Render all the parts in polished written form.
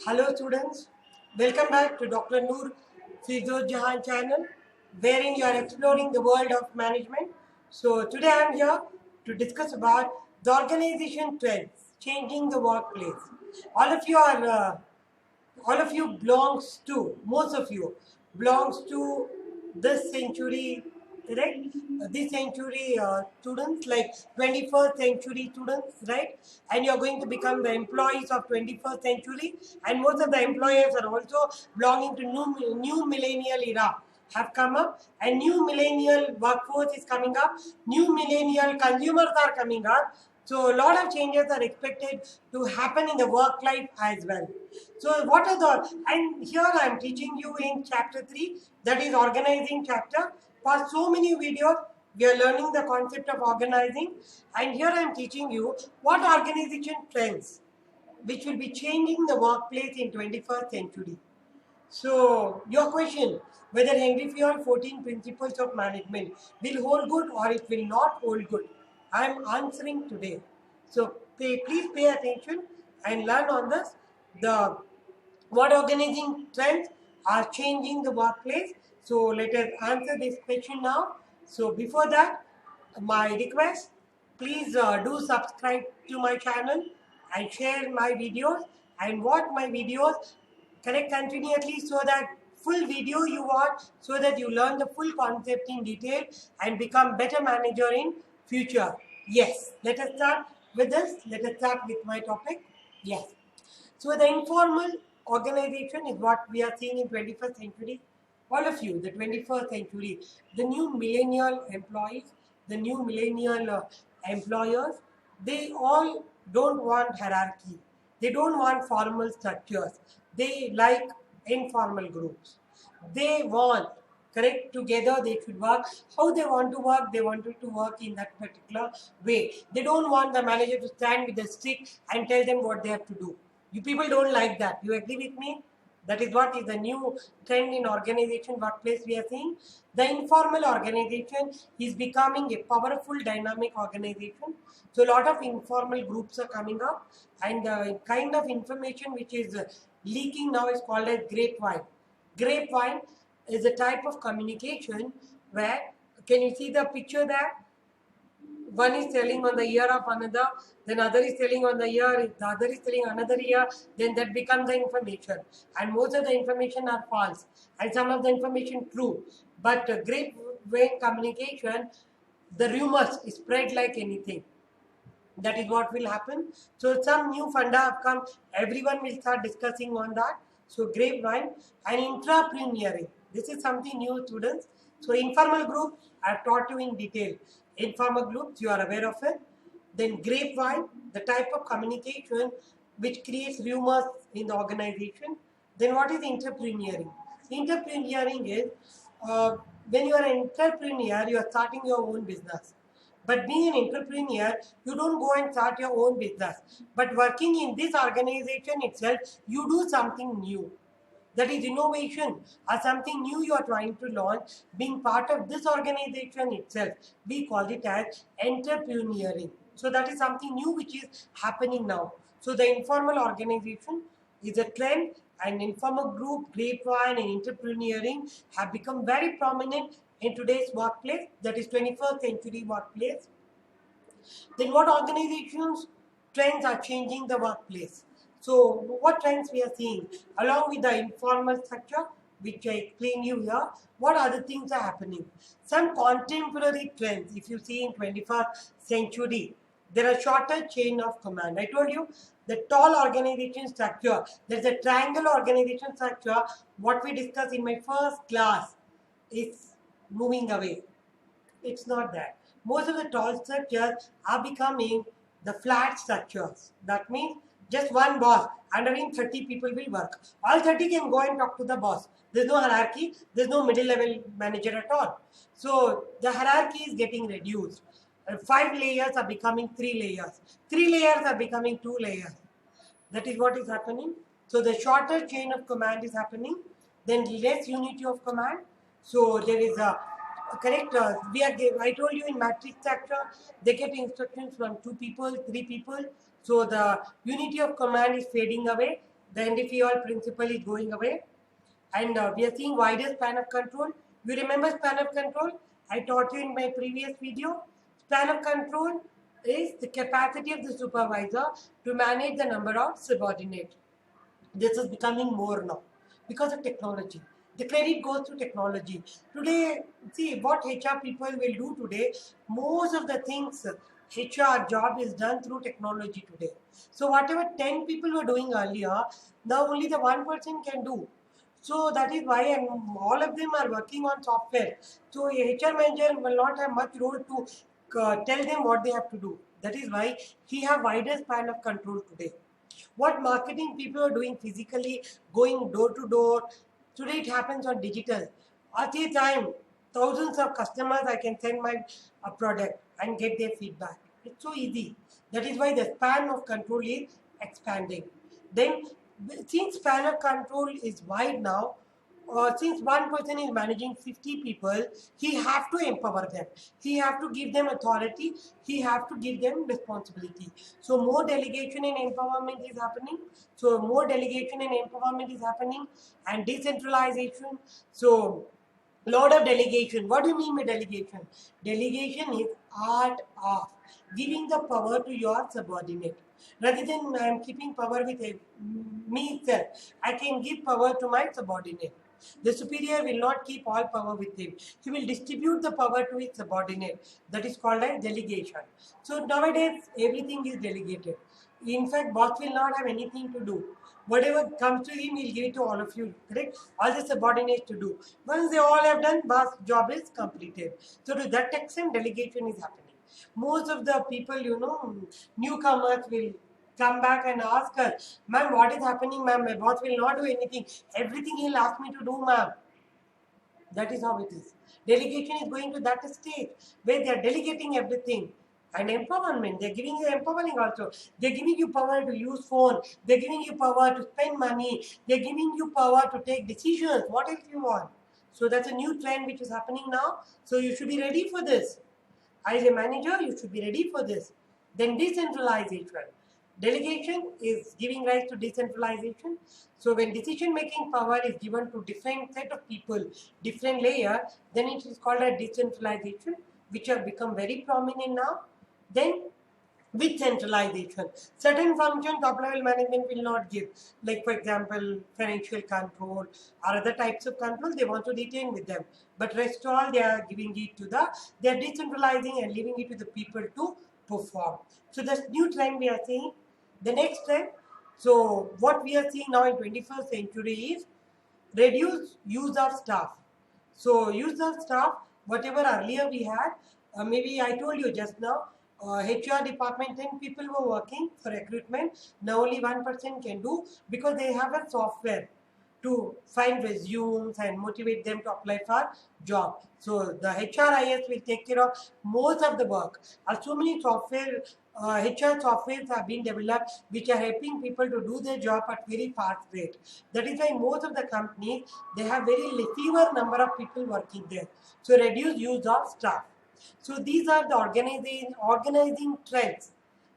Hello students, welcome back to Dr. Noor Fizoz Jahan channel wherein you are exploring the world of management. So today I am here to discuss about the organization trends changing the workplace. All of you are all of you belongs to, most of you belongs to this century, correct? This century students, like 21st century students, right? And you're going to become the employees of 21st century, and most of the employers are also belonging to new millennial era have come up, and new millennial workforce is coming up, new millennial consumers are coming up. So a lot of changes are expected to happen in the work life as well. So what are the, and here I am teaching you in chapter 3, that is organizing chapter. For so many videos, we are learning the concept of organizing, and here I am teaching you what organization trends which will be changing the workplace in 21st century. So, your question, whether Henry Ford 14 principles of management will hold good or it will not hold good, I am answering today. So, please pay attention and learn on this. The what organizing trends are changing the workplace. So, let us answer this question now. So, before that, my request, please do subscribe to my channel and share my videos and watch my videos correct continuously, so that full video you watch, so that you learn the full concept in detail and become better manager in future. Yes, let us start with this. Let us start with my topic. Yes, so the informal organization is what we are seeing in 21st century. All of you, the 21st century, the new millennial employees, the new millennial employers, they all don't want hierarchy. They don't want formal structures. They like informal groups. They want, correct, together they should work. How they want to work, they wanted to work in that particular way. They don't want the manager to stand with a stick and tell them what they have to do. You people don't like that. You agree with me? That is what is the new trend in organization workplace we are seeing. The informal organization is becoming a powerful dynamic organization. So a lot of informal groups are coming up, and the kind of information which is leaking now is called as grapevine. Grapevine is a type of communication where, can you see the picture there? One is telling on the ear of another, then other is telling on the ear, the other is telling another ear, then that becomes the information. And most of the information are false, and some of the information true. But grapevine communication, the rumors spread like anything. That is what will happen. So some new funda have come. Everyone will start discussing on that. So grapevine and intrapreneuring. This is something new, students. So informal group, I have taught you in detail. Informal groups, you are aware of it. Then grapevine, the type of communication which creates rumors in the organization. Then what is entrepreneuring? Entrepreneuring is when you are an entrepreneur, you are starting your own business. But being an entrepreneur, you don't go and start your own business. But working in this organization itself, you do something new. That is innovation or something new you are trying to launch. Being part of this organization itself, we call it as entrepreneuring. So that is something new which is happening now. So the informal organization is a trend, and informal group, grapevine and entrepreneuring have become very prominent in today's workplace, that is 21st century workplace. Then what organizations trends are changing the workplace? So what trends we are seeing along with the informal structure, which I explain you here, what other things are happening? Some contemporary trends, if you see in 21st century, there are shorter chain of command. I told you the tall organization structure, there's a triangle organization structure, what we discussed in my first class, is moving away. It's not that. Most of the tall structures are becoming the flat structures. That means just one boss. Under him, 30 people will work. All 30 can go and talk to the boss. There's no hierarchy. There's no middle level manager at all. So the hierarchy is getting reduced. 5 layers are becoming 3 layers. 3 layers are becoming 2 layers. That is what is happening. So the shorter chain of command is happening, then less unity of command. So there is a correct. I told you in matrix structure, they get instructions from 2 people, 3 people. So the unity of command is fading away. The NDFE all principle is going away, and we are seeing wider span of control. You remember span of control? I taught you in my previous video. Span of control is the capacity of the supervisor to manage the number of subordinates. This is becoming more now because of technology. The credit goes to technology. Today, see what HR people will do today. Most of the things HR job is done through technology today. So whatever 10 people were doing earlier, now only the one person can do. So that is why, and all of them are working on software. So a HR manager will not have much role to tell them what they have to do. That is why he have wider span of control today. What marketing people are doing physically, going door to door, today it happens on digital. At a time, thousands of customers I can send my product and get their feedback. It's so easy. That is why the span of control is expanding. Then, since span of control is wide now, since one person is managing 50 people, he have to empower them. He have to give them authority. He have to give them responsibility. So more delegation and empowerment is happening. So more delegation and empowerment is happening, and decentralization. So lot of delegation. What do you mean by delegation? Delegation is art of giving the power to your subordinate. Rather than I am keeping power with me itself, I can give power to my subordinate. The superior will not keep all power with him. He will distribute the power to his subordinate. That is called as delegation. So nowadays, everything is delegated. In fact, boss will not have anything to do. Whatever comes to him, he'll give it to all of you. Correct? All the subordinates to do. Once they all have done, boss job is completed. So to that extent, delegation is happening. Most of the people, newcomers will come back and ask her, ma'am, what is happening, ma'am? My boss will not do anything. Everything he'll ask me to do, ma'am. That is how it is. Delegation is going to that stage where they are delegating everything. And empowerment, they're giving you empowering also. They're giving you power to use phone. They're giving you power to spend money. They're giving you power to take decisions. What else you want? So that's a new trend which is happening now. So you should be ready for this. As a manager, you should be ready for this. Then decentralization. Delegation is giving rise to decentralization. So when decision-making power is given to different set of people, different layer, then it is called a decentralization, which have become very prominent now. Then with centralization, certain functions top level management will not give, like for example financial control or other types of control they want to retain with them, but rest all they are giving it to they are decentralizing and leaving it to the people to perform. So this new trend we are seeing. The next trend, so what we are seeing now in 21st century is reduce use of staff. So use of staff, whatever earlier we had, maybe I told you just now, HR department 10 people were working for recruitment. Now only one person can do because they have a software to find resumes and motivate them to apply for job. So the HRIS will take care of most of the work. So many software, HR softwares have been developed which are helping people to do their job at very fast rate. That is why most of the companies, they have very fewer number of people working there. So reduce use of staff. So these are the organizing trends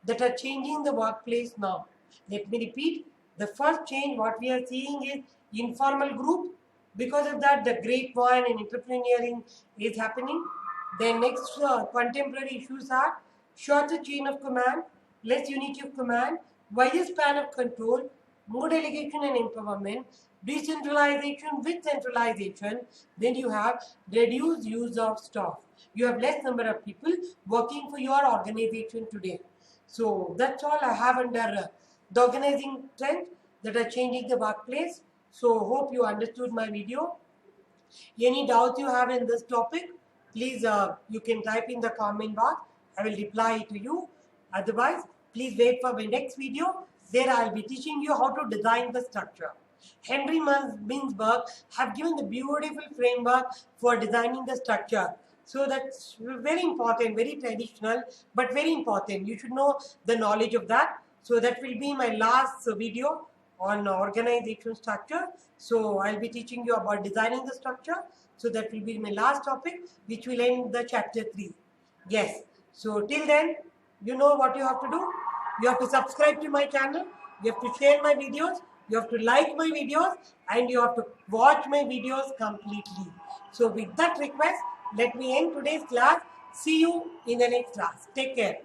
that are changing the workplace now. Let me repeat. The first change what we are seeing is informal group. Because of that, the great one in entrepreneuring is happening. Then next contemporary issues are shorter chain of command, less unity of command, wider span of control, more delegation and empowerment, decentralization with centralization. Then you have reduced use of staff. You have less number of people working for your organization today. So that's all I have under the organizing trends that are changing the workplace. So hope you understood my video. Any doubts you have in this topic, please you can type in the comment box. I will reply to you. Otherwise, please wait for my next video. There I will be teaching you how to design the structure. Henry Mintzberg have given the beautiful framework for designing the structure. So that's very important, very traditional, but very important. You should know the knowledge of that. So that will be my last video on organization structure. So I'll be teaching you about designing the structure. So that will be my last topic, which will end the chapter 3. Yes. So till then, you know what you have to do. You have to subscribe to my channel. You have to share my videos. You have to like my videos and you have to watch my videos completely. So with that request, let me end today's class. See you in the next class. Take care.